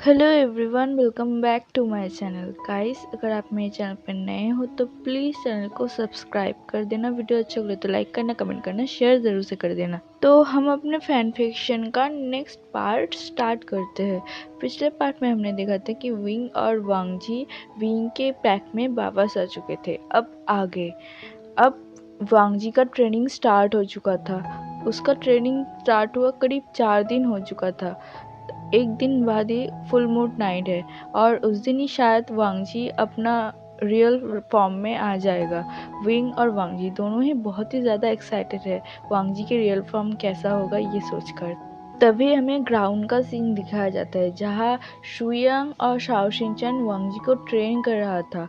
Hello everyone, welcome back to my channel. Guys, अगर आप मेरे चैनल पर नए हो तो प्लीज़ चैनल को सब्सक्राइब कर देना। वीडियो अच्छा लगे तो लाइक करना, कमेंट करना, शेयर ज़रूर से कर देना। तो हम अपने फैन फिक्शन का नेक्स्ट पार्ट स्टार्ट करते हैं। पिछले पार्ट में हमने देखा था कि विंग और वांगजी विंग के पैक में वापस आ चुके थे। अब वांगजी का ट्रेनिंग स्टार्ट हो चुका था। उसका ट्रेनिंग स्टार्ट हुआ करीब 4 दिन हो चुका था। एक दिन बाद ही फुल मून नाइट है और उस दिन ही शायद वांगजी अपना रियल फॉर्म में आ जाएगा। विंग और वांगजी दोनों ही बहुत ही ज़्यादा एक्साइटेड है वांगजी के रियल फॉर्म कैसा होगा ये सोचकर। तभी हमें ग्राउंड का सीन दिखाया जाता है जहाँ शुयांग और शाओ शिनचैन वांगजी को ट्रेन कर रहा था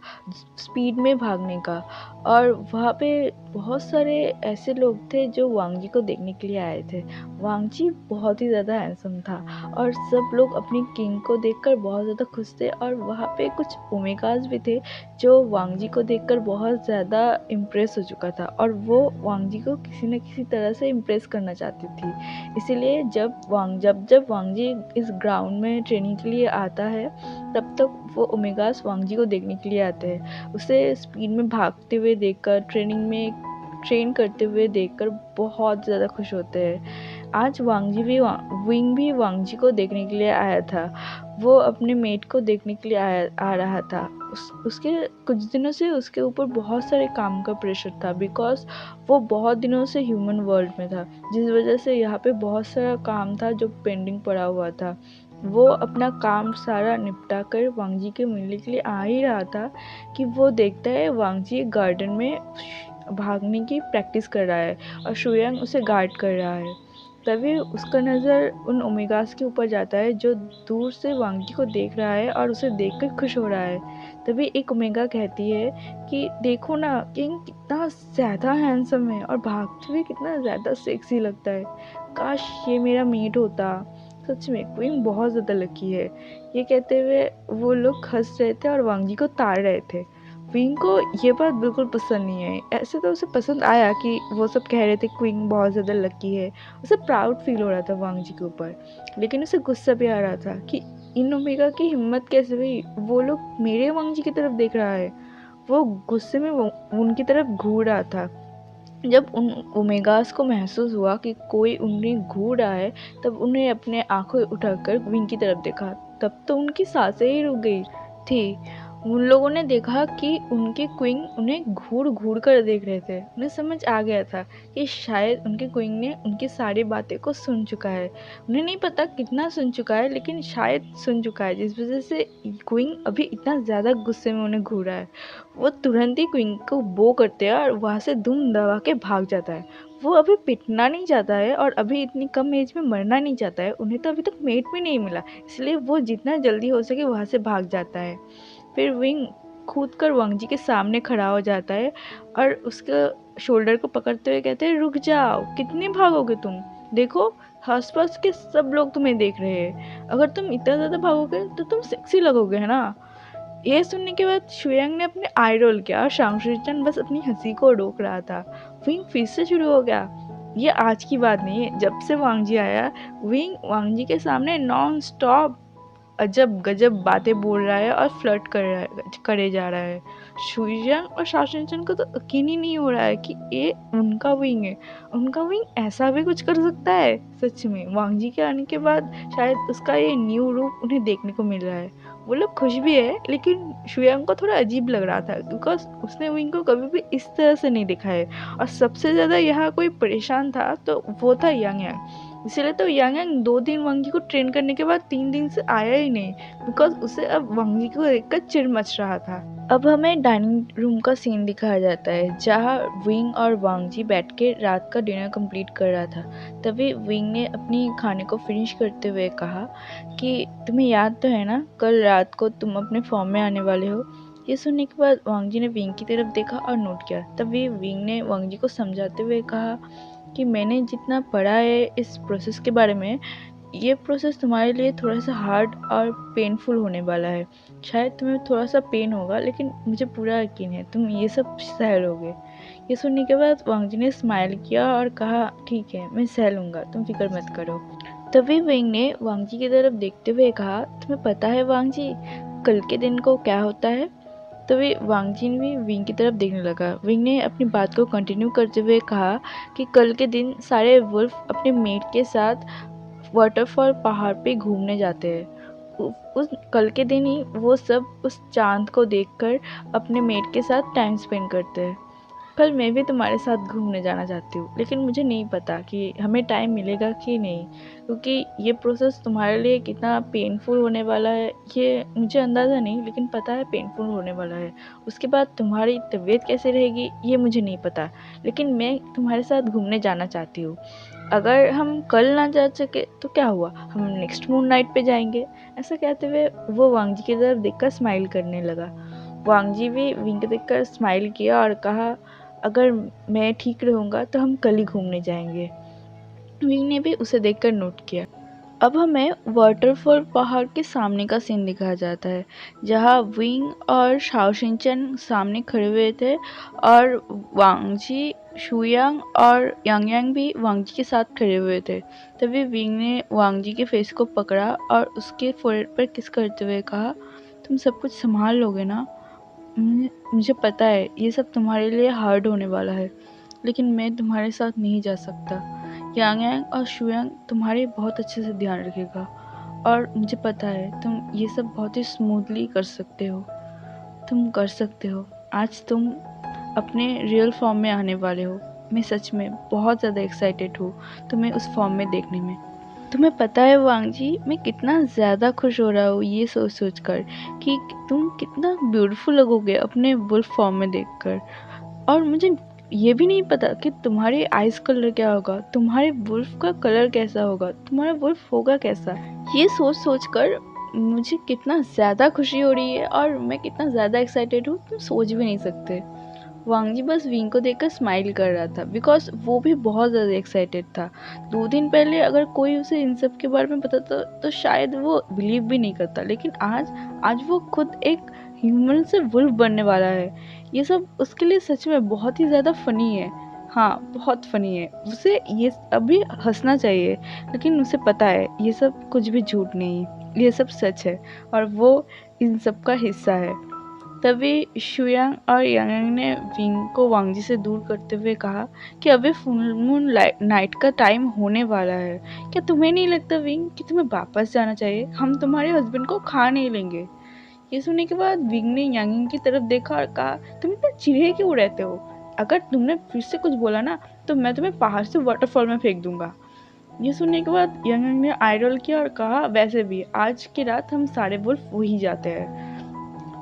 स्पीड में भागने का। और वहाँ पे बहुत सारे ऐसे लोग थे जो वांगजी को देखने के लिए आए थे। वांगजी बहुत ही ज़्यादा हैंडसम था और सब लोग अपनी किंग को देखकर बहुत ज़्यादा खुश थे। और वहाँ पे कुछ ओमेगास भी थे जो वांगजी को देखकर बहुत ज़्यादा इम्प्रेस हो चुका था और वो वांगजी को किसी न किसी तरह से इम्प्रेस करना चाहती थी। इसीलिए जब वांगजी इस ग्राउंड में ट्रेनिंग के लिए आता है तब तक वो ओमेगास वांगजी को देखने के लिए आते हैं। उसे स्पीड में भागते हुए देखकर, ट्रेन करते हुए देखकर बहुत ज़्यादा खुश होते हैं। आज विंग भी वांगजी को देखने के लिए आया था। वो अपने मेट को देखने के लिए आ रहा था। उसके कुछ दिनों से उसके ऊपर बहुत सारे काम का प्रेशर था बिकॉज वो बहुत दिनों से ह्यूमन वर्ल्ड में था, जिस वजह से यहाँ पे बहुत सारा काम था जो पेंडिंग पड़ा हुआ था। वो अपना काम सारा निपटा कर वांगजी के मिलने के लिए आ ही रहा था कि वो देखता है वांगजी गार्डन में भागने की प्रैक्टिस कर रहा है और शुयांग उसे गार्ड कर रहा है। तभी उसका नज़र उन ओमेगास के ऊपर जाता है जो दूर से वांगजी को देख रहा है और उसे देखकर खुश हो रहा है। तभी एक ओमेगा कहती है कि देखो ना, किंग कितना ज़्यादा हैंडसम है और भागते हुए कितना ज़्यादा सेक्सी लगता है। काश ये मेरा मेट होता। सच में क्वीन बहुत ज़्यादा लकी है। ये कहते हुए वो लोग हंस रहे थे और वांगजी को ताड़ रहे थे। क्वीन को ये बात बिल्कुल पसंद नहीं आई। ऐसे तो उसे पसंद आया कि वो सब कह रहे थे क्वीन बहुत ज़्यादा लकी है। उसे प्राउड फील हो रहा था वांगजी के ऊपर, लेकिन उसे गुस्सा भी आ रहा था कि इन ओमेगा की हिम्मत कैसे हुई, वो लोग मेरे वांगजी की तरफ देख रहा है। वो गुस्से में उनकी तरफ घूर रहा था। जब उन ओमेगास को महसूस हुआ कि कोई उन्हें घूर रहा है तब उन्हें अपने आंखें उठाकर विंग की तरफ देखा। तब तो उनकी सांसें ही रुक गई थी। उन लोगों ने देखा कि उनके क्वीन उन्हें घूर घूर कर देख रहे थे। उन्हें समझ आ गया था कि शायद उनके क्वीन ने उनकी सारी बातें को सुन चुका है। उन्हें नहीं पता कितना सुन चुका है, लेकिन शायद सुन चुका है, जिस वजह से क्वीन अभी इतना ज़्यादा गुस्से में उन्हें घूरा है। वो तुरंत ही क्वीन को बो करते हैं और वहाँ से दुम दबा के भाग जाता है। वो अभी पिटना नहीं चाहता है और अभी इतनी कम एज में मरना नहीं चाहता है। उन्हें तो अभी तक मेट भी नहीं मिला, इसलिए वो जितना जल्दी हो सके वहाँ से भाग जाता है। फिर विंग कूद कर वांगजी के सामने खड़ा हो जाता है और उसके शोल्डर को पकड़ते हुए कहते हैं, रुक जाओ, कितने भागोगे तुम? देखो, आसपास के सब लोग तुम्हें देख रहे हैं। अगर तुम इतना ज़्यादा भागोगे तो तुम सेक्सी लगोगे, है ना? ये सुनने के बाद शुयांग ने अपने आई रोल किया और शांगशुचन बस अपनी हंसी को रोक रहा था। विंग फिर से शुरू हो गया। ये आज की बात नहीं है, जब से वांगजी आया विंग वांगजी के सामने नॉन स्टॉप अजब गजब बातें बोल रहा है और फ्लर्ट करे जा रहा है। शुयांग और शाओशिनचैन को तो यकीन ही नहीं हो रहा है कि ये उनका विंग है। उनका विंग ऐसा भी कुछ कर सकता है। सच में वांगजी के आने के बाद शायद उसका ये न्यू रूप उन्हें देखने को मिल रहा है। वो लोग खुश भी है, लेकिन शुयांग को थोड़ा अजीब लग रहा था बिकॉज उसने विंग को कभी भी इस तरह से नहीं देखा है। और सबसे ज़्यादा यहाँ कोई परेशान था तो वो था यांग यांग। इसीलिए तो यांग यांग 2 दिन वांगी को ट्रेन करने के बाद 3 दिन से आया ही नहीं बिकॉज उसे अब वांगी को देखकर चिढ़ मच रहा था। अब हमें डाइनिंग रूम का सीन दिखाया जाता है जहाँ विंग और वांगजी बैठ के रात का डिनर कंप्लीट कर रहा था। तभी विंग ने अपनी खाने को फिनिश करते हुए कहा कि तुम्हें याद तो है ना, कल रात को तुम अपने फॉर्म में आने वाले हो। ये सुनने के बाद वांगजी ने विंग की तरफ देखा और नोट किया। तभी विंग ने वांगजी को समझाते हुए कहा कि मैंने जितना पढ़ा है इस प्रोसेस के बारे में, ये प्रोसेस तुम्हारे लिए थोड़ा सा हार्ड और पेनफुल होने वाला है। शायद तुम्हें थोड़ा सा पेन होगा, लेकिन मुझे पूरा यकीन है तुम ये सब सह लोगे। ये सुनने के बाद वांगजी ने स्माइल किया और कहा, ठीक है, मैं सह लूँगा, तुम फिक्र मत करो। तभी विंग ने वांग जी की तरफ देखते हुए कहा, तुम्हें पता है वांग जी, कल के दिन को क्या होता है? तभी वांग जी भी विंग की तरफ देखने लगा। विंग ने अपनी बात को कंटिन्यू करते हुए कहा कि कल के दिन सारे वुल्फ अपने मेट के साथ वाटरफॉल पहाड़ पे घूमने जाते हैं। उस कल के दिन ही वो सब उस चांद को देखकर अपने मेट के साथ टाइम स्पेंड करते हैं। कल मैं भी तुम्हारे साथ घूमने जाना चाहती हूँ, लेकिन मुझे नहीं पता कि हमें टाइम मिलेगा कि नहीं, क्योंकि ये प्रोसेस तुम्हारे लिए कितना पेनफुल होने वाला है ये मुझे अंदाज़ा नहीं, लेकिन पता है पेनफुल होने वाला है। उसके बाद तुम्हारी तबीयत कैसे रहेगी ये मुझे नहीं पता, लेकिन मैं तुम्हारे साथ घूमने जाना चाहती हूँ। अगर हम कल ना जा सके तो क्या हुआ, हम नेक्स्ट मून नाइट पे जाएंगे। ऐसा कहते हुए वो वांग जी की तरफ देखकर स्माइल करने लगा। वांग जी भी विंग देखकर स्माइल किया और कहा, अगर मैं ठीक रहूँगा तो हम कल ही घूमने जाएंगे। विंग ने भी उसे देखकर नोट किया। अब हमें वाटरफॉल पहाड़ के सामने का सीन दिखाया जाता है, जहाँ विंग और शाओ शिनचैन सामने खड़े हुए थे और वांग जी, शुयांग और यांग यांग भी वांग जी के साथ खड़े हुए थे। तभी विंग ने वांग जी के फेस को पकड़ा और उसके फोrehead पर किस करते हुए कहा, तुम सब कुछ संभाल लोगे ना? मुझे पता है ये सब तुम्हारे लिए हार्ड होने वाला है, लेकिन मैं तुम्हारे साथ नहीं जा सकता। यांग यांग और शुयांग तुम्हारे बहुत अच्छे से ध्यान रखेगा और मुझे पता है तुम ये सब बहुत ही स्मूथली कर सकते हो। तुम कर सकते हो। आज तुम अपने रियल फॉर्म में आने वाले हो। मैं सच में बहुत ज़्यादा एक्साइटेड हूँ तुम्हें उस फॉर्म में देखने में। तुम्हें पता है वांग जी, मैं कितना ज़्यादा खुश हो रहा हूँ ये सोच सोच कर कि तुम कितना ब्यूटीफुल लगोगे अपने वुल्फ फॉर्म में देखकर। और मुझे ये भी नहीं पता कि तुम्हारे आइज़ कलर क्या होगा, तुम्हारे वुल्फ का कलर कैसा होगा, तुम्हारा वुल्फ होगा कैसा। ये सोच सोच कर मुझे कितना ज़्यादा खुशी हो रही है और मैं कितना ज़्यादा एक्साइटेड हूँ, तुम सोच भी नहीं सकते। वांग जी बस विंग को देखकर स्माइल कर रहा था, बिकॉज वो भी बहुत ज़्यादा एक्साइटेड था। 2 दिन पहले अगर कोई उसे इन सब के बारे में बताता तो शायद वो बिलीव भी नहीं करता, लेकिन आज वो खुद एक ह्यूमन से वुल्फ बनने वाला है। ये सब उसके लिए सच में बहुत ही ज़्यादा फ़नी है। हाँ, बहुत फ़नी है। उसे ये अभी हंसना चाहिए, लेकिन उसे पता है ये सब कुछ भी झूठ नहीं है, ये सब सच है और वो इन सब का हिस्सा है। तभी शुयांग और यांग ने विंग को वांग जी से दूर करते हुए कहा कि अभी फुल मून नाइट का टाइम होने वाला है। क्या तुम्हें नहीं लगता विंग कि तुम्हें वापस जाना चाहिए? हम तुम्हारे हस्बैंड को खा नहीं लेंगे। ये सुनने के बाद विंग ने यांग की तरफ देखा और कहा, तुम इतना चिढ़े क्यों रहते हो? अगर तुमने फिर से कुछ बोला ना तो मैं तुम्हें पहाड़ से वाटरफॉल में फेंक दूंगा। ये सुनने के बाद यांग ने आई रोल किया और कहा, वैसे भी आज की रात हम सारे वुल्फ वही जाते हैं।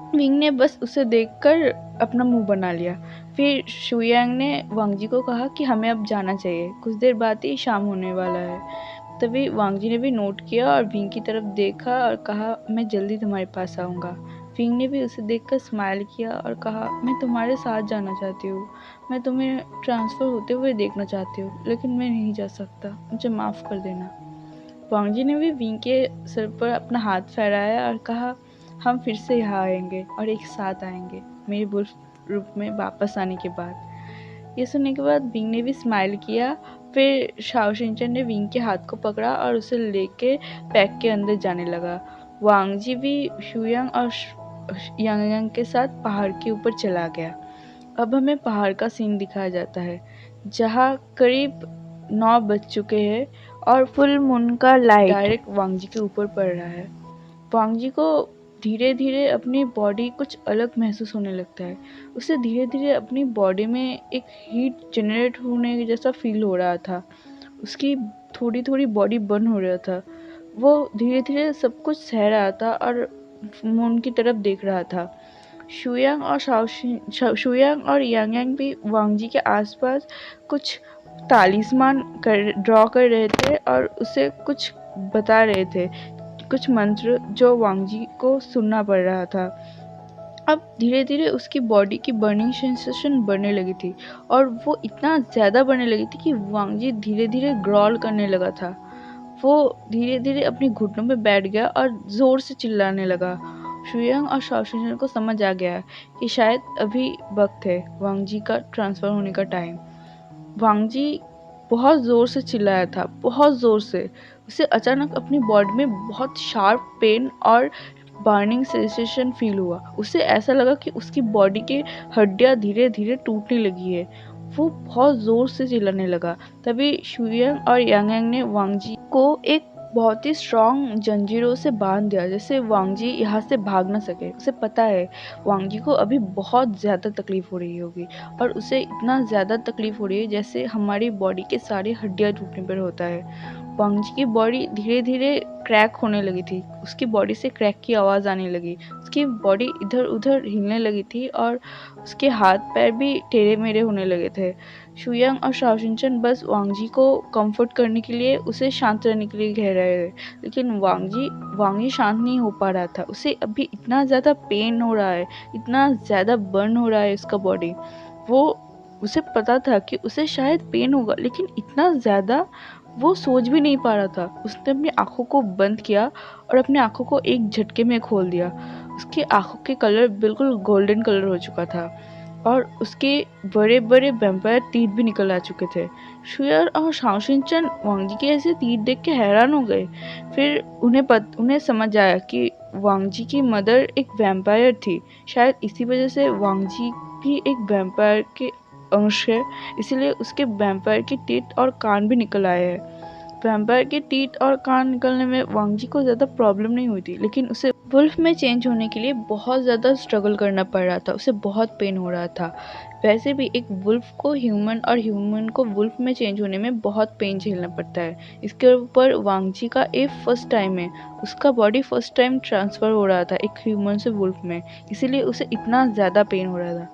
विंग ने बस उसे देखकर अपना मुंह बना लिया। फिर शुयांग ने वांग जी को कहा कि हमें अब जाना चाहिए, कुछ देर बाद ही शाम होने वाला है। तभी वांग जी ने भी नोट किया और विंग की तरफ देखा और कहा, मैं जल्दी तुम्हारे पास आऊँगा। विंग ने भी उसे देखकर स्माइल किया और कहा, मैं तुम्हारे साथ जाना चाहती हूँ। मैं तुम्हें ट्रांसफ़र होते हुए देखना चाहती हूँ, लेकिन मैं नहीं जा सकता, मुझे माफ़ कर देना। वांग जी ने भी विंग के सिर पर अपना हाथ फहराया और कहा, हम फिर से यहाँ आएंगे और एक साथ आएंगे मेरे वुल्फ रूप में वापस आने के बाद। ये सुनने के बाद विंग ने भी स्माइल किया। फिर शाओ शिनचैन ने विंग के हाथ को पकड़ा और उसे लेके पैक के अंदर जाने लगा। वांग जी भी शुयांग और यांग यांग के साथ पहाड़ के ऊपर चला गया। अब हमें पहाड़ का सीन दिखाया जाता है, जहाँ करीब 9 बज चुके हैं और फुल मून का लाइट डायरेक्ट वांग जी के ऊपर पड़ रहा है। वांग जी को धीरे धीरे अपनी बॉडी कुछ अलग महसूस होने लगता है। उसे धीरे धीरे अपनी बॉडी में एक हीट जनरेट होने जैसा फील हो रहा था। उसकी थोड़ी थोड़ी बॉडी बर्न हो रहा था। वो धीरे धीरे सब कुछ सह रहा था और मून की तरफ देख रहा था। शुयांग और यांग यांग भी वांग जी के आसपास कुछ तालिस्मान ड्रॉ कर रहे थे और उसे कुछ बता रहे थे, कुछ मंत्र जो वांग जी को सुनना पड़ रहा था। अब धीरे धीरे उसकी बॉडी की बर्निंग सेंसेशन बढ़ने लगी थी और वो इतना ज़्यादा बढ़ने लगी थी कि वांग जी धीरे धीरे ग्रॉल करने लगा था। वो धीरे धीरे अपने घुटनों में बैठ गया और ज़ोर से चिल्लाने लगा। शुयांग और शाओशिन को समझ आ गया कि शायद अभी वक्त है वांग जी का ट्रांसफ़र होने का टाइम। वांग जी बहुत ज़ोर से चिल्लाया था, बहुत ज़ोर से। उसे अचानक अपनी बॉडी में बहुत शार्प पेन और बर्निंग सेंसेशन फील हुआ। उसे ऐसा लगा कि उसकी बॉडी की हड्डियां धीरे धीरे टूटने लगी है। वो बहुत ज़ोर से चिल्लाने लगा। तभी शुयांग और यांग ने वांग जी को एक बहुत ही स्ट्रॉन्ग जंजीरों से बांध दिया, जैसे वांग जी यहाँ से भाग ना सके। उसे पता है वांग जी को अभी बहुत ज़्यादा तकलीफ हो रही होगी, और उसे इतना ज़्यादा तकलीफ हो रही है जैसे हमारी बॉडी के सारी हड्डियाँ टूटने पर होता है। वांग जी की बॉडी धीरे धीरे क्रैक होने लगी थी। उसकी बॉडी से क्रैक की आवाज़ आने लगी। उसकी बॉडी इधर उधर हिलने लगी थी और उसके हाथ पैर भी टेढ़े मेढ़े होने लगे थे। शुयांग और शाओशिनचन बस वांग जी को कंफर्ट करने के लिए उसे शांत रहने के लिए कह रहे थे, लेकिन वांग जी शांत नहीं हो पा रहा था। उसे अभी इतना ज़्यादा पेन हो रहा है, इतना ज़्यादा बर्न हो रहा है उसका बॉडी। उसे पता था कि उसे शायद पेन होगा, लेकिन इतना ज़्यादा वो सोच भी नहीं पा रहा था। उसने अपनी आंखों को बंद किया और अपनी आंखों को एक झटके में खोल दिया। उसकी आंखों के कलर बिल्कुल गोल्डन कलर हो चुका था और उसके बड़े बड़े वैम्पायर तीर भी निकल आ चुके थे। शुयर और शाओशिनचन वांग जी के ऐसे तीर देख के हैरान हो गए। फिर उन्हें समझ आया कि वांग जी की मदर एक वैम्पायर थी। शायद इसी वजह से वांग जी भी एक वैम्पायर के अंश है, इसीलिए उसके वैम्पायर के टीथ और कान भी निकल आए हैं। वैम्पायर के टीथ और कान निकलने में वांग जी को ज़्यादा प्रॉब्लम नहीं हुई थी, लेकिन उसे वुल्फ में चेंज होने के लिए बहुत ज़्यादा स्ट्रगल करना पड़ रहा था। उसे बहुत पेन हो रहा था। वैसे भी एक वुल्फ को ह्यूमन और ह्यूमन को वुल्फ में चेंज होने में बहुत पेन झेलना पड़ता है। इसके ऊपर वांग जी का ये फर्स्ट टाइम है। उसका बॉडी फर्स्ट टाइम ट्रांसफ़र हो रहा था एक ह्यूमन से वुल्फ में, इसीलिए उसे इतना ज़्यादा पेन हो रहा था।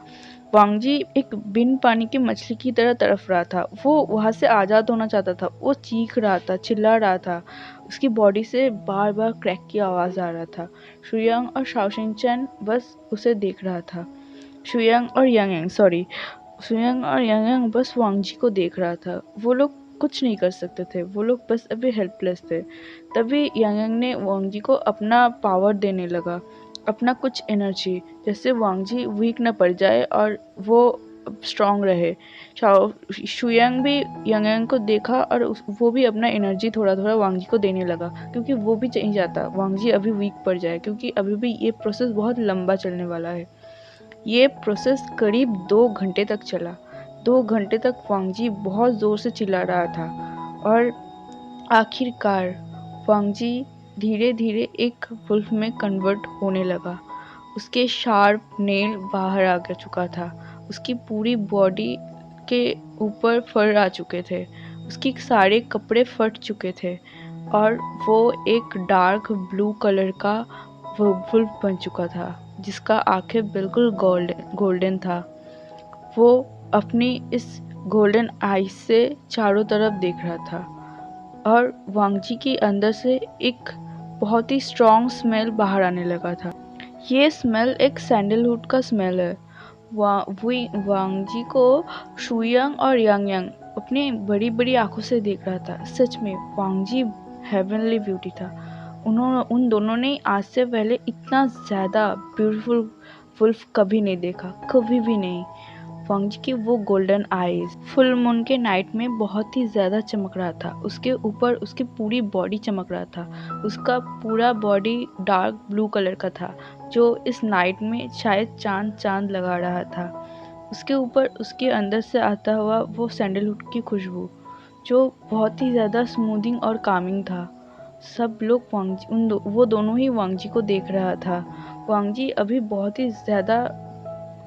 वांग जी एक बिन पानी की मछली की तरह तड़फ रहा था। वो वहाँ से आज़ाद होना चाहता था। वो चीख रहा था, चिल्ला रहा था। उसकी बॉडी से बार बार क्रैक की आवाज़ आ रहा था। शुयांग और शाओशिनचन बस उसे देख रहा था। शुयांग और यांग बस वांग जी को देख रहा था। वो लोग कुछ नहीं कर सकते थे। वो लोग बस अभी हेल्पलेस थे। तभी यांग ने वांग जी को अपना पावर देने लगा, अपना कुछ एनर्जी, जैसे वांग जी वीक न पड़ जाए और वो स्ट्रांग रहे। शुयांग भी यांग को देखा और वो भी अपना एनर्जी थोड़ा थोड़ा वांग जी को देने लगा, क्योंकि वो भी नहीं चाहता वांग जी अभी वीक पड़ जाए, क्योंकि अभी भी ये प्रोसेस बहुत लंबा चलने वाला है। ये प्रोसेस करीब 2 घंटे तक चला। 2 घंटे तक वांग जी बहुत ज़ोर से चिल्ला रहा था और आखिरकार वांग जी धीरे धीरे एक वुल्फ में कन्वर्ट होने लगा। उसके शार्प नेल बाहर आ चुका था। उसकी पूरी बॉडी के ऊपर फर आ चुके थे। उसके सारे कपड़े फट चुके थे और वो एक डार्क ब्लू कलर का वुल्फ बन चुका था, जिसका आंखें बिल्कुल गोल्डन था। वो अपनी इस गोल्डन आईज से चारों तरफ देख रहा था और वांग जी के अंदर से एक बहुत ही स्ट्रॉन्ग स्मेल बाहर आने लगा था। ये स्मेल एक सैंडलवुड का स्मेल है। वांग जी को शुयांग और यांग अपनी बड़ी बड़ी आंखों से देख रहा था। सच में वांग जी हेवनली ब्यूटी था। उन दोनों ने आज से पहले इतना ज़्यादा ब्यूटीफुल वुल्फ कभी नहीं देखा, कभी भी नहीं। वांग जी की वो गोल्डन आईज फुल मून के नाइट में बहुत ही ज़्यादा चमक रहा था। उसके ऊपर उसकी पूरी बॉडी चमक रहा था। उसका पूरा बॉडी डार्क ब्लू कलर का था, जो इस नाइट में शायद चांद लगा रहा था। उसके ऊपर उसके अंदर से आता हुआ वो सैंडलवुड की खुशबू, जो बहुत ही ज़्यादा स्मूथिंग और कामिंग था। सब लोग वो दोनों ही वांग जी को देख रहा था। वांग जी अभी बहुत ही ज़्यादा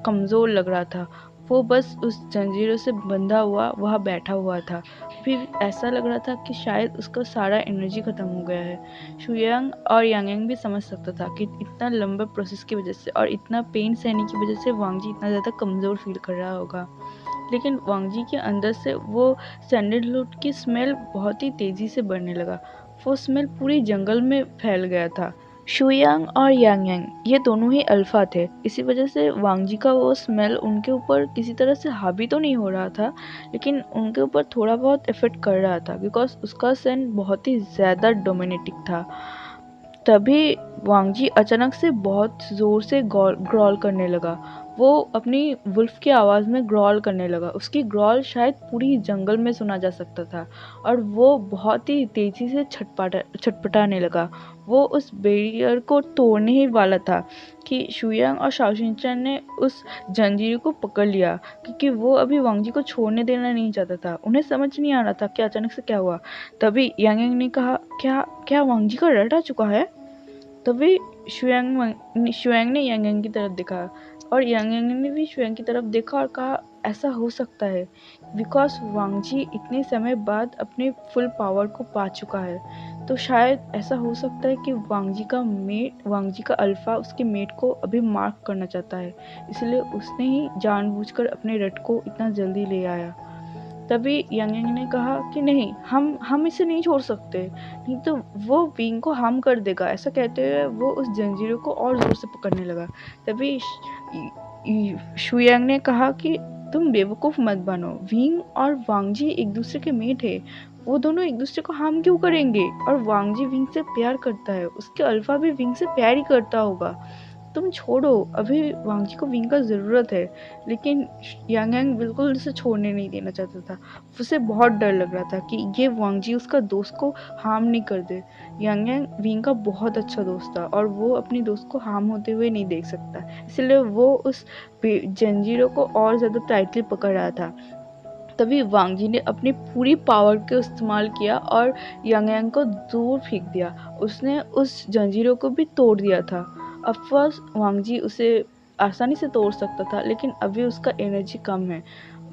कमज़ोर लग रहा था। वो बस उस जंजीरों से बंधा हुआ वहाँ बैठा हुआ था। फिर ऐसा लग रहा था कि शायद उसका सारा एनर्जी ख़त्म हो गया है। शुयांग और यांग भी समझ सकता था कि इतना लंबा प्रोसेस की वजह से और इतना पेन सहने की वजह से वांग जी इतना ज़्यादा कमज़ोर फील कर रहा होगा। लेकिन वांग जी के अंदर से वो सैंडलवुड की स्मेल बहुत ही तेज़ी से बढ़ने लगा। वो स्मेल पूरी जंगल में फैल गया था। शुयांग और यांग ये दोनों ही अल्फा थे, इसी वजह से वांग जी का वो स्मेल उनके ऊपर किसी तरह से हावी तो नहीं हो रहा था, लेकिन उनके ऊपर थोड़ा बहुत इफेक्ट कर रहा था, बिकॉज उसका सेंट बहुत ही ज़्यादा डोमिनेटिंग था। तभी वांग जी अचानक से बहुत ज़ोर से ग्रॉल करने लगा। वो अपनी वुल्फ की आवाज़ में ग्रॉल करने लगा। उसकी ग्रॉल शायद पूरी जंगल में सुना जा सकता था और वो बहुत ही तेज़ी से छटपटाने लगा। वो उस बैरियर को तोड़ने ही वाला था कि शुयांग और शाओशिनचैन ने उस जंजीर को पकड़ लिया, क्योंकि वो अभी वांग जी को छोड़ने देना नहीं चाहता था। उन्हें समझ नहीं आ रहा था कि अचानक से क्या हुआ। तभी यांग यांग ने कहा, क्या क्या वांग जी का रट आ चुका है? तभी शुयांग ने यांग यांग की तरफ देखा और यांग यांग ने भी शुयांग की तरफ देखा और कहा, ऐसा हो सकता है बिकॉज वांग जी इतने समय बाद अपने फुल पावर को पा चुका है, तो शायद ऐसा हो सकता है कि वांग जी का अल्फा उसके मेट को अभी मार्क करना चाहता है, इसलिए उसने ही जानबूझकर अपने रट को इतना जल्दी ले आया। तभी यांग यांग ने कहा कि नहीं, हम इसे नहीं छोड़ सकते, नहीं तो वो विंग को हार्म कर देगा। ऐसा कहते हुए वो उस जंजीरों को और ज़ोर से पकड़ने लगा। तभी शुयांग ने कहा कि तुम बेवकूफ़ मत बनो, विंग और वांग जी एक दूसरे के मेट है, वो दोनों एक दूसरे को हार्म क्यों करेंगे? और वांग जी विंग से प्यार करता है, उसके अल्फा भी विंग से प्यार ही करता होगा। तुम छोड़ो, अभी वांग जी को विंग का ज़रूरत है। लेकिन यांग यांग बिल्कुल उसे छोड़ने नहीं देना चाहता था। उसे बहुत डर लग रहा था कि ये वांग जी उसका दोस्त को हार्म नहीं कर दे। यांग यांग विंग का बहुत अच्छा दोस्त था और वो अपने दोस्त को हार्म होते हुए नहीं देख सकता, इसलिए वो उस जंजीरों को और ज़्यादा टाइटली पकड़ रहा था। तभी वांग जी ने अपनी पूरी पावर का इस्तेमाल किया और यांग यांग को दूर फेंक दिया। उसने उस जंजीरों को भी तोड़ दिया था। ऑफकोर्स वांग जी उसे आसानी से तोड़ सकता था, लेकिन अभी उसका एनर्जी कम है,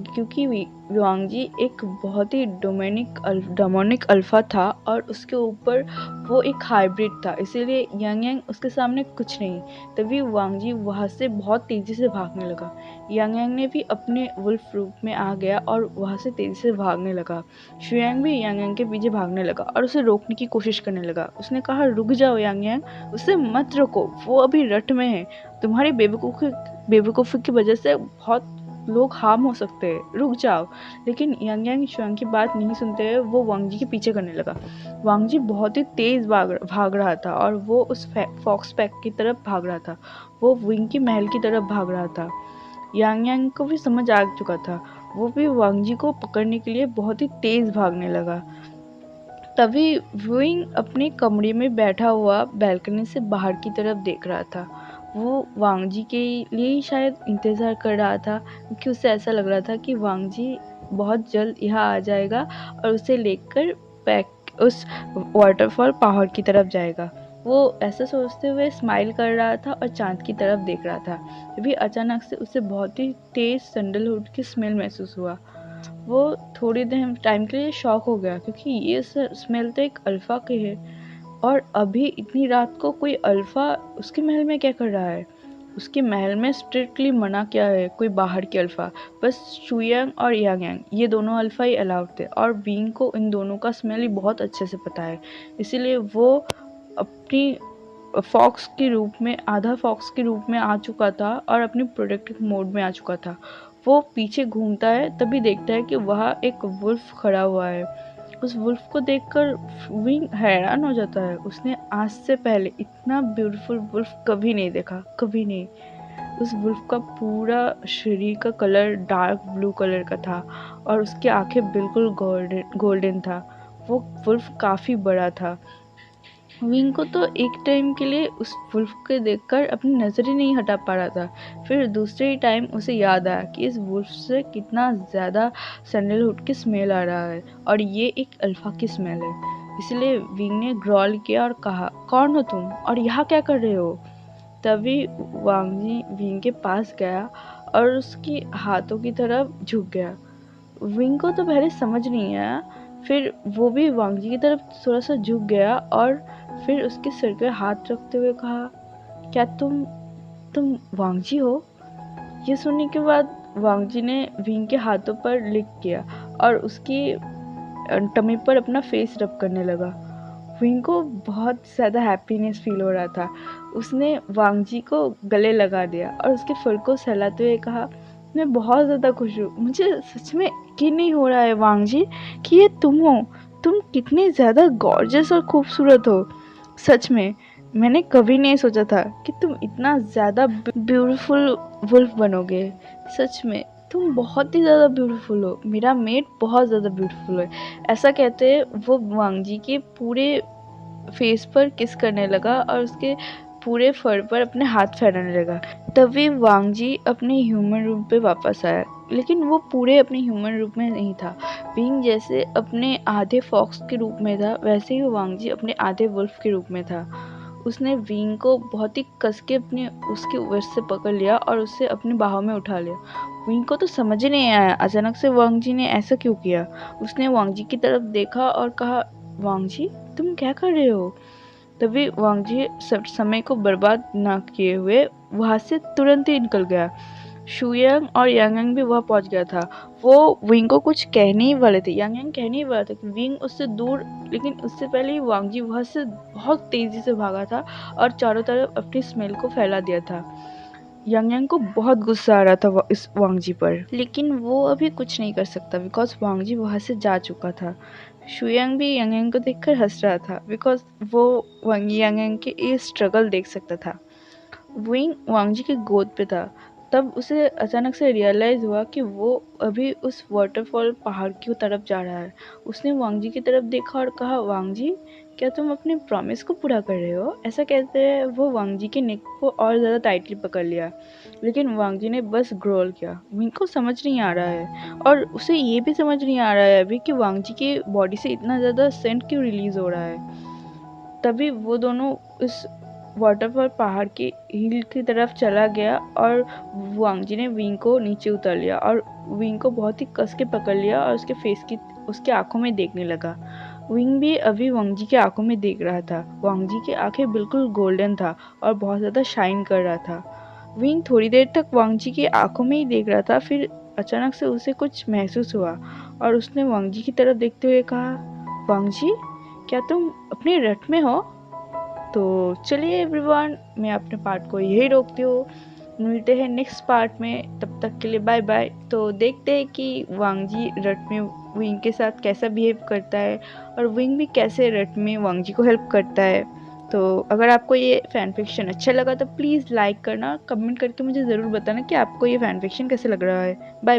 क्योंकि वांग जी एक बहुत ही डेमोनिक अल्फा था और उसके ऊपर वो एक हाइब्रिड था, इसीलिए यांग यांग उसके सामने कुछ नहीं। तभी वांग जी वहाँ से बहुत तेज़ी से भागने लगा। यांग यांग ने भी अपने वुल्फ रूप में आ गया और वहाँ से तेज़ी से भागने लगा। शुयांग भी यांग यांग के पीछे भागने लगा और उसे रोकने की कोशिश करने लगा। उसने कहा, रुक जाओ यांग यांग, उसे मत रोको, वो अभी रट में है। तुम्हारी बेवकूफ़ी की वजह से बहुत लोग हार्म हो सकते हैं, रुक जाओ। लेकिन यांग यांग शुयांग की बात नहीं सुनते हुए वो वांग जी के पीछे करने लगा। वांग जी बहुत ही तेज़ भाग रहा था और वो उस फॉक्स पैक की तरफ भाग रहा था। वो विंग की महल की तरफ भाग रहा था। यांग यांग को भी समझ आ चुका था। वो भी वांग जी को पकड़ने के लिए बहुत ही तेज़ भागने लगा। तभी विंग अपने कमरे में बैठा हुआ बैल्कनी से बाहर की तरफ देख रहा था। वो वांग जी के लिए ही शायद इंतज़ार कर रहा था, क्योंकि उसे ऐसा लग रहा था कि वांग जी बहुत जल्द यहाँ आ जाएगा और उसे लेकर उस वाटरफॉल पहाड़ की तरफ जाएगा। वो ऐसा सोचते हुए स्माइल कर रहा था और चाँद की तरफ देख रहा था। तभी अचानक से उसे बहुत ही तेज़ सैंडलवुड की स्मेल महसूस हुआ। वो थोड़ी देर टाइम के लिए शॉक हो गया, क्योंकि ये स्मेल तो एक अल्फ़ा की है और अभी इतनी रात को कोई अल्फ़ा उसके महल में क्या कर रहा है? उसके महल में स्ट्रिक्टली मना किया है कोई बाहर के अल्फ़ा, बस शुयांग और यांग यांग ये दोनों अल्फ़ा ही अलाउड थे और विंग को इन दोनों का स्मेल ही बहुत अच्छे से पता है, इसीलिए वो अपनी आधा फॉक्स के रूप में आ चुका था और अपनी प्रोटेक्टिव मोड में आ चुका था। वो पीछे घूमता है, तभी देखता है कि वहाँ एक वुल्फ खड़ा हुआ है। उस वुल्फ को देखकर विंग हैरान हो जाता है। उसने आज से पहले इतना ब्यूटीफुल वुल्फ कभी नहीं देखा, कभी नहीं। उस वुल्फ का पूरा शरीर का कलर डार्क ब्लू कलर का था और उसकी आंखें बिल्कुल गोल्डन था। वो वुल्फ काफ़ी बड़ा था। विंग को तो एक टाइम के लिए उस वुल्फ को देखकर अपनी नज़र ही नहीं हटा पा रहा था। फिर दूसरे ही टाइम उसे याद आया कि इस वुल्फ से कितना ज़्यादा सैंडलवुड की स्मेल आ रहा है और ये एक अल्फ़ा की स्मेल है। इसलिए विंग ने ग्रॉल किया और कहा, कौन हो तुम और यहाँ क्या कर रहे हो? तभी वांग जी विंग के पास गया और उसकी हाथों की तरफ झुक गया। विंग को तो पहले समझ नहीं आया, फिर वो भी वांग जी की तरफ थोड़ा सा झुक गया और फिर उसके सिर पे हाथ रखते हुए कहा, क्या तुम वांग जी हो? ये सुनने के बाद वांग जी ने विंग के हाथों पर लिक किया और उसकी टमी पर अपना फेस रब करने लगा। विंग को बहुत ज़्यादा हैप्पीनेस फील हो रहा था। उसने वांग जी को गले लगा दिया और उसके फर को सहलाते हुए कहा, मैं बहुत ज़्यादा खुश हूँ। मुझे सच में यकीन नहीं हो रहा है वांग जी कि ये तुम हो। तुम कितने ज़्यादा गॉर्जियस और खूबसूरत हो। सच में मैंने कभी नहीं सोचा था कि तुम इतना ज़्यादा ब्यूटीफुल वुल्फ बनोगे। सच में तुम बहुत ही ज़्यादा ब्यूटीफुल हो। मेरा मेट बहुत ज़्यादा ब्यूटीफुल है। ऐसा कहते वो वांग जी के पूरे फेस पर किस करने लगा और उसके पूरे फर पर अपने हाथ फैलाने लगा। तभी वांग जी अपने ह्यूमन रूप पे वापस आया, लेकिन वो पूरे अपने ह्यूमन रूप में नहीं था। विंग जैसे अपने आधे फॉक्स के रूप में था, वैसे ही वांग जी अपने आधे वुल्फ के रूप में था। उसने विंग को बहुत ही कस के अपने उसके वश से पकड़ लिया और उसे अपने बाहों में उठा लिया। विंग को तो समझ ही नहीं आया अचानक से वांग जी ने ऐसा क्यों किया। उसने वांग जी की तरफ देखा और कहा, वांग जी तुम क्या कर रहे हो। तभी वांग जी समय को बर्बाद न किए हुए वहां से तुरंत ही निकल गया। शुयांग और यांग भी वहां पहुंच गया था। वो विंग को कुछ कहने ही वाले थे, यांग कहने ही वाला था कि विंग उससे दूर, लेकिन उससे पहले ही वांग जी वहां से बहुत तेजी से भागा था और चारों तरफ अपनी स्मेल को फैला दिया था। यांग को बहुत गुस्सा आ रहा था इस वांग जी पर, लेकिन वो अभी कुछ नहीं कर सकता बिकॉज वांग जी वहां से जा चुका था। शुयांग भी यांग को देखकर हंस रहा था बिकॉज वो यांग के ये स्ट्रगल देख सकता था। विंग वांग जी की गोद पे था। तब उसे अचानक से रियलाइज हुआ कि वो अभी उस वाटरफॉल पहाड़ की तरफ जा रहा है। उसने वांग जी की तरफ देखा और कहा, वांग जी क्या तुम अपने प्रॉमिस को पूरा कर रहे हो। ऐसा कहते हैं वो वांग जी के नेक को और ज़्यादा टाइटली पकड़ लिया, लेकिन वांग जी ने बस ग्रोल किया। विंग को समझ नहीं आ रहा है और उसे ये भी समझ नहीं आ रहा है अभी कि वांग जी के बॉडी से इतना ज़्यादा सेंट क्यों रिलीज हो रहा है। तभी वो दोनों उस वाटरफॉल पहाड़ की हिल की तरफ चला गया और वांग जी ने विंग को नीचे उतार लिया और विंग को बहुत ही कस के पकड़ लिया और उसके आंखों में देखने लगा। विंग भी अभी वांग जी के आंखों में देख रहा था। वांग जी की आंखें बिल्कुल गोल्डन था और बहुत ज़्यादा शाइन कर रहा था। विंग थोड़ी देर तक वांग जी की आंखों में ही देख रहा था, फिर अचानक से उसे कुछ महसूस हुआ और उसने वांग जी की तरफ देखते हुए कहा, वांग जी क्या तुम अपने रथ में हो। तो चलिए एवरीवन, मैं अपने पार्ट को यही रोकती हूँ। मिलते हैं नेक्स्ट पार्ट में, तब तक के लिए बाय बाय। तो देखते हैं कि वांग जी रट में विंग के साथ कैसा बिहेव करता है और विंग भी कैसे रट में वांग जी को हेल्प करता है। तो अगर आपको ये फैन फिक्शन अच्छा लगा तो प्लीज़ लाइक करना, कमेंट करके मुझे ज़रूर बताना कि आपको ये फैन फिक्शन कैसे लग रहा है। बाय।